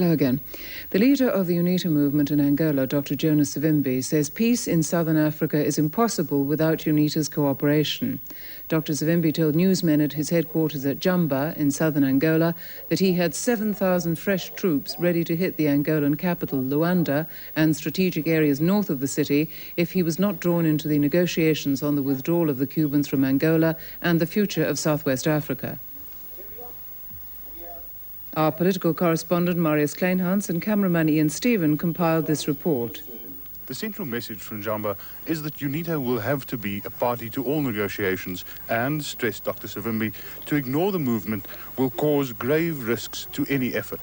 Hello again. The leader of the UNITA movement in Angola, Dr. Jonas Savimbi, says peace in southern Africa is impossible without UNITA's cooperation. Dr. Savimbi told newsmen at his headquarters at Jamba in southern Angola that he had 7,000 fresh troops ready to hit the Angolan capital, Luanda, and strategic areas north of the city if he was not drawn into the negotiations on the withdrawal of the Cubans from Angola and the future of southwest Africa. Our political correspondent Marius Kleynhans and cameraman Ian Stephen compiled this report. The central message from Jamba is that UNITA will have to be a party to all negotiations and, stressed Dr. Savimbi, to ignore the movement will cause grave risks to any effort.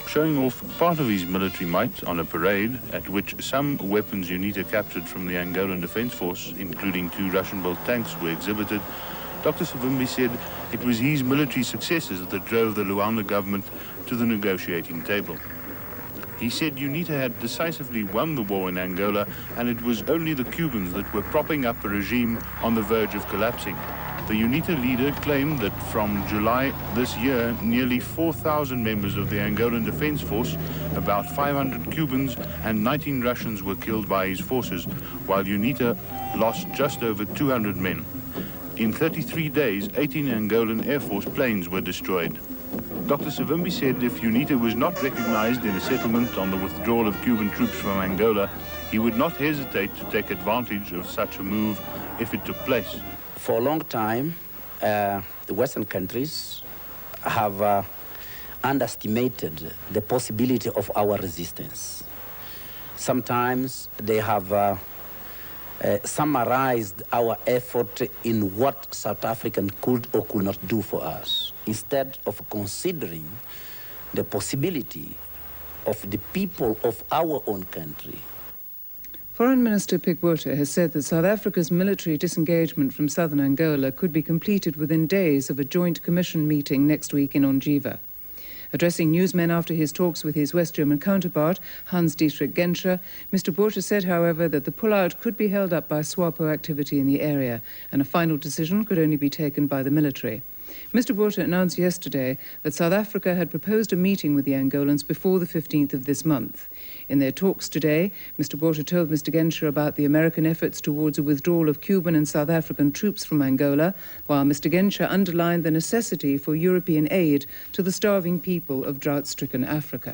Showing off part of his military might on a parade at which some weapons UNITA captured from the Angolan Defence Force, including 2 Russian-built tanks, were exhibited, Dr. Savimbi said it was his military successes that drove the Luanda government to the negotiating table. He said UNITA had decisively won the war in Angola and it was only the Cubans that were propping up a regime on the verge of collapsing. The UNITA leader claimed that from July this year, nearly 4,000 members of the Angolan Defence Force, about 500 Cubans and 19 Russians were killed by his forces, while UNITA lost just over 200 men. In 33 days, 18 Angolan Air Force planes were destroyed. Dr. Savimbi said if UNITA was not recognized in a settlement on the withdrawal of Cuban troops from Angola, he would not hesitate to take advantage of such a move if it took place. For a long time, the Western countries have underestimated the possibility of our resistance. Sometimes they have summarized our effort in what South Africa could or could not do for us, instead of considering the possibility of the people of our own country. Foreign Minister Pik Botha has said that South Africa's military disengagement from southern Angola could be completed within days of a joint commission meeting next week in Onjiva. Addressing newsmen after his talks with his West German counterpart, Dietrich Genscher, Mr. Botha said, however, that the pullout could be held up by SWAPO activity in the area, and a final decision could only be taken by the military. Mr. Botha announced yesterday that South Africa had proposed a meeting with the Angolans before the 15th of this month. In their talks today, Mr. Botha told Mr. Genscher about the American efforts towards a withdrawal of Cuban and South African troops from Angola, while Mr. Genscher underlined the necessity for European aid to the starving people of drought-stricken Africa.